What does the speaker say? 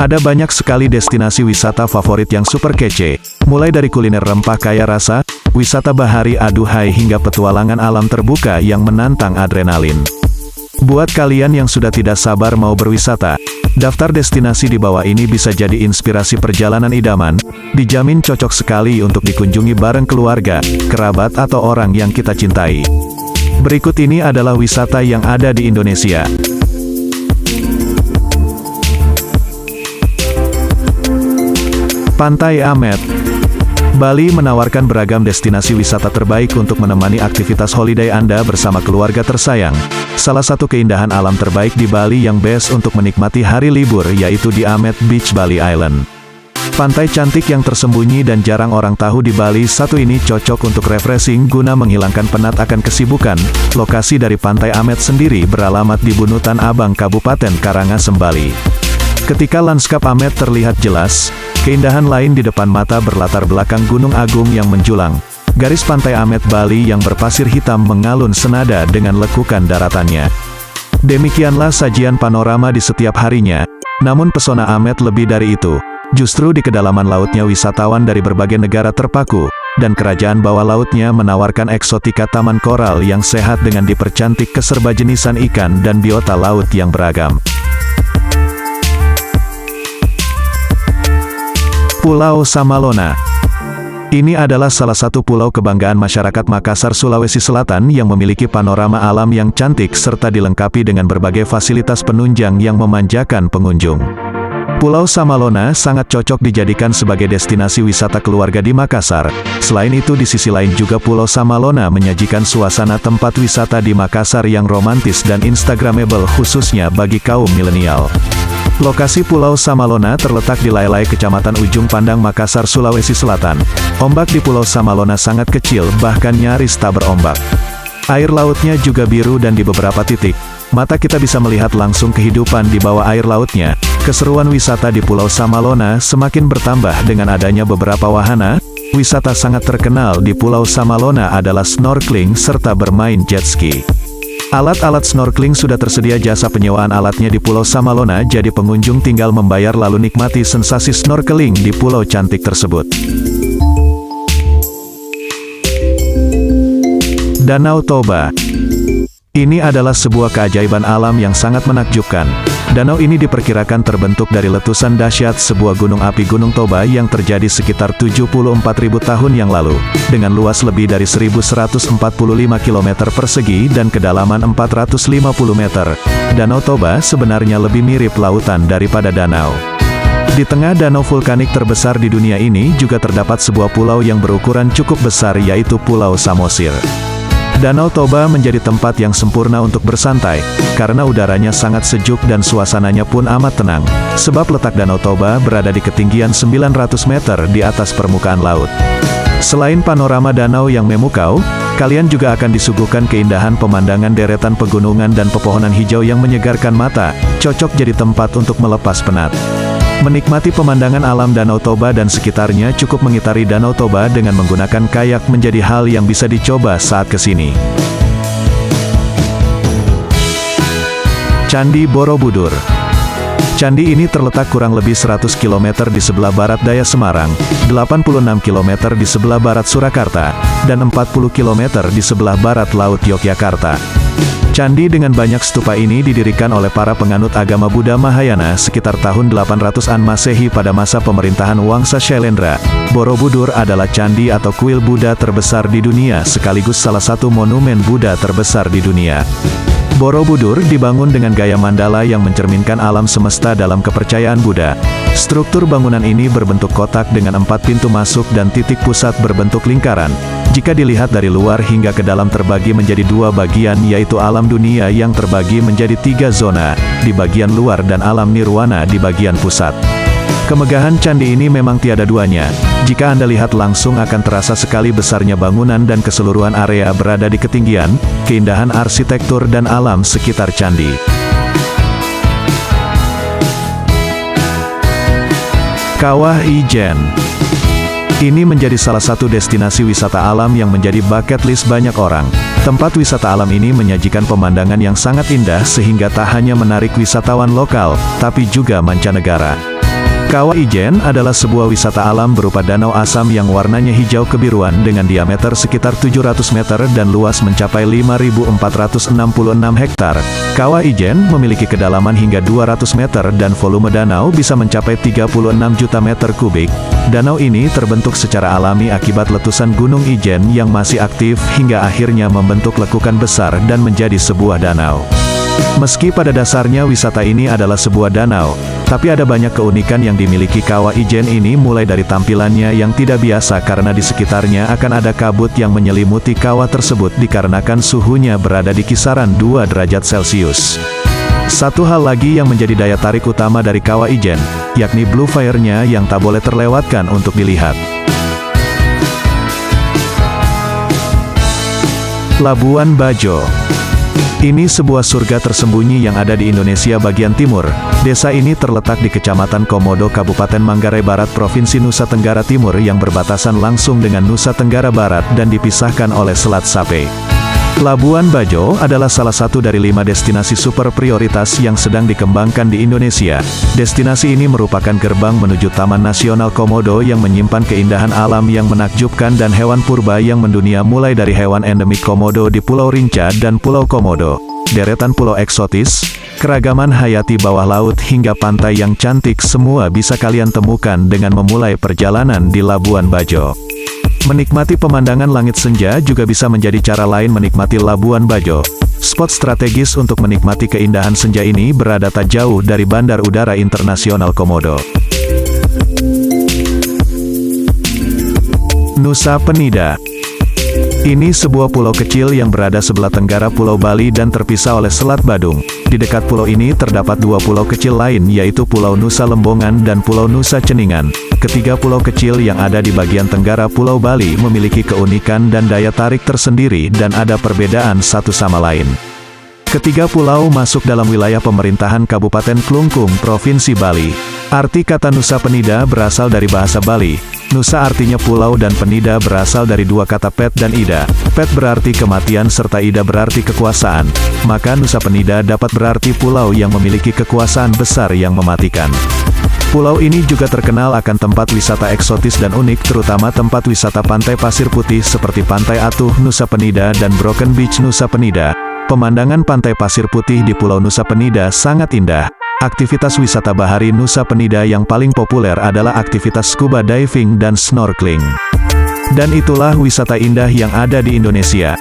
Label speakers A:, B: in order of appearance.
A: Ada banyak sekali destinasi wisata favorit yang super kece, mulai dari kuliner rempah kaya rasa, wisata bahari aduhai hingga petualangan alam terbuka yang menantang adrenalin. Buat kalian yang sudah tidak sabar mau berwisata, daftar destinasi di bawah ini bisa jadi inspirasi perjalanan idaman, dijamin cocok sekali untuk dikunjungi bareng keluarga, kerabat atau orang yang kita cintai. Berikut ini adalah wisata yang ada di Indonesia. Pantai Amet. Bali menawarkan beragam destinasi wisata terbaik untuk menemani aktivitas holiday Anda bersama keluarga tersayang. Salah satu keindahan alam terbaik di Bali yang best untuk menikmati hari libur yaitu di Amet Beach, Bali Island. Pantai cantik yang tersembunyi dan jarang orang tahu di Bali satu ini cocok untuk refreshing guna menghilangkan penat akan kesibukan. Lokasi dari Pantai Amet sendiri beralamat di Bunutan Abang, Kabupaten Karangasem, Bali. Ketika lanskap Amet terlihat jelas, keindahan lain di depan mata berlatar belakang Gunung Agung yang menjulang. Garis pantai Amet Bali yang berpasir hitam mengalun senada dengan lekukan daratannya. Demikianlah sajian panorama di setiap harinya. Namun pesona Amet lebih dari itu. Justru di kedalaman lautnya wisatawan dari berbagai negara terpaku, dan kerajaan bawah lautnya menawarkan eksotika taman koral yang sehat dengan dipercantik keserbajenisan ikan dan biota laut yang beragam. Pulau Samalona. Ini adalah salah satu pulau kebanggaan masyarakat Makassar, Sulawesi Selatan yang memiliki panorama alam yang cantik serta dilengkapi dengan berbagai fasilitas penunjang yang memanjakan pengunjung. Pulau Samalona sangat cocok dijadikan sebagai destinasi wisata keluarga di Makassar. Selain itu di sisi lain juga Pulau Samalona menyajikan suasana tempat wisata di Makassar yang romantis dan instagramable khususnya bagi kaum milenial. Lokasi Pulau Samalona terletak di Lailai, Kecamatan Ujung Pandang, Makassar, Sulawesi Selatan. Ombak di Pulau Samalona sangat kecil, bahkan nyaris tak berombak. Air lautnya juga biru dan di beberapa titik, mata kita bisa melihat langsung kehidupan di bawah air lautnya. Keseruan wisata di Pulau Samalona semakin bertambah dengan adanya beberapa wahana. Wisata sangat terkenal di Pulau Samalona adalah snorkeling serta bermain jet ski. Alat-alat snorkeling sudah tersedia, jasa penyewaan alatnya di Pulau Samalona, jadi pengunjung tinggal membayar lalu nikmati sensasi snorkeling di pulau cantik tersebut. Danau Toba. Ini adalah sebuah keajaiban alam yang sangat menakjubkan. Danau ini diperkirakan terbentuk dari letusan dahsyat sebuah gunung api Gunung Toba yang terjadi sekitar 74.000 tahun yang lalu, dengan luas lebih dari 1.145 km persegi dan kedalaman 450 meter. Danau Toba sebenarnya lebih mirip lautan daripada danau. Di tengah danau vulkanik terbesar di dunia ini juga terdapat sebuah pulau yang berukuran cukup besar yaitu Pulau Samosir. Danau Toba menjadi tempat yang sempurna untuk bersantai, karena udaranya sangat sejuk dan suasananya pun amat tenang, sebab letak Danau Toba berada di ketinggian 900 meter di atas permukaan laut. Selain panorama danau yang memukau, kalian juga akan disuguhkan keindahan pemandangan deretan pegunungan dan pepohonan hijau yang menyegarkan mata, cocok jadi tempat untuk melepas penat. Menikmati pemandangan alam Danau Toba dan sekitarnya cukup mengitari Danau Toba dengan menggunakan kayak menjadi hal yang bisa dicoba saat kesini. Candi Borobudur. Candi ini terletak kurang lebih 100 km di sebelah barat daya Semarang, 86 km di sebelah barat Surakarta, dan 40 km di sebelah barat Laut Yogyakarta. Candi dengan banyak stupa ini didirikan oleh para penganut agama Buddha Mahayana sekitar tahun 800-an Masehi pada masa pemerintahan Wangsa Shailendra. Borobudur adalah candi atau kuil Buddha terbesar di dunia sekaligus salah satu monumen Buddha terbesar di dunia. Borobudur dibangun dengan gaya mandala yang mencerminkan alam semesta dalam kepercayaan Buddha. Struktur bangunan ini berbentuk kotak dengan 4 pintu masuk dan titik pusat berbentuk lingkaran. Jika dilihat dari luar hingga ke dalam terbagi menjadi 2 bagian, yaitu alam dunia yang terbagi menjadi 3 zona, di bagian luar dan alam nirwana di bagian pusat. Kemegahan candi ini memang tiada duanya. Jika Anda lihat langsung akan terasa sekali besarnya bangunan dan keseluruhan area berada di ketinggian, keindahan arsitektur dan alam sekitar candi. Kawah Ijen. Ini menjadi salah satu destinasi wisata alam yang menjadi bucket list banyak orang. Tempat wisata alam ini menyajikan pemandangan yang sangat indah sehingga tak hanya menarik wisatawan lokal, tapi juga mancanegara. Kawah Ijen adalah sebuah wisata alam berupa danau asam yang warnanya hijau kebiruan dengan diameter sekitar 700 meter dan luas mencapai 5.466 hektar. Kawah Ijen memiliki kedalaman hingga 200 meter dan volume danau bisa mencapai 36 juta meter kubik. Danau ini terbentuk secara alami akibat letusan Gunung Ijen yang masih aktif hingga akhirnya membentuk lekukan besar dan menjadi sebuah danau. Meski pada dasarnya wisata ini adalah sebuah danau, tapi ada banyak keunikan yang dimiliki Kawah Ijen ini, mulai dari tampilannya yang tidak biasa karena di sekitarnya akan ada kabut yang menyelimuti kawah tersebut dikarenakan suhunya berada di kisaran 2 derajat Celcius. Satu hal lagi yang menjadi daya tarik utama dari Kawah Ijen, yakni blue fire-nya yang tak boleh terlewatkan untuk dilihat. Labuan Bajo. Ini sebuah surga tersembunyi yang ada di Indonesia bagian timur. Desa ini terletak di Kecamatan Komodo, Kabupaten Manggarai Barat, Provinsi Nusa Tenggara Timur yang berbatasan langsung dengan Nusa Tenggara Barat dan dipisahkan oleh Selat Sape. Labuan Bajo adalah salah satu dari 5 destinasi super prioritas yang sedang dikembangkan di Indonesia. Destinasi ini merupakan gerbang menuju Taman Nasional Komodo yang menyimpan keindahan alam yang menakjubkan dan hewan purba yang mendunia, mulai dari hewan endemik Komodo di Pulau Rinca dan Pulau Komodo, deretan pulau eksotis, keragaman hayati bawah laut hingga pantai yang cantik, semua bisa kalian temukan dengan memulai perjalanan di Labuan Bajo. Menikmati pemandangan langit senja juga bisa menjadi cara lain menikmati Labuan Bajo. Spot strategis untuk menikmati keindahan senja ini berada tak jauh dari Bandar Udara Internasional Komodo. Nusa Penida. Ini sebuah pulau kecil yang berada sebelah tenggara Pulau Bali dan terpisah oleh Selat Badung. Di dekat pulau ini terdapat 2 pulau kecil lain, yaitu Pulau Nusa Lembongan dan Pulau Nusa Ceningan. Ketiga pulau kecil yang ada di bagian tenggara Pulau Bali memiliki keunikan dan daya tarik tersendiri dan ada perbedaan satu sama lain. Ketiga pulau masuk dalam wilayah pemerintahan Kabupaten Klungkung, Provinsi Bali. Arti kata Nusa Penida berasal dari bahasa Bali. Nusa artinya pulau dan Penida berasal dari 2 kata pet dan ida. Pet berarti kematian serta ida berarti kekuasaan. Maka Nusa Penida dapat berarti pulau yang memiliki kekuasaan besar yang mematikan. Pulau ini juga terkenal akan tempat wisata eksotis dan unik, terutama tempat wisata pantai pasir putih seperti Pantai Atuh Nusa Penida dan Broken Beach Nusa Penida. Pemandangan pantai pasir putih di Pulau Nusa Penida sangat indah. Aktivitas wisata bahari Nusa Penida yang paling populer adalah aktivitas scuba diving dan snorkeling. Dan itulah wisata indah yang ada di Indonesia.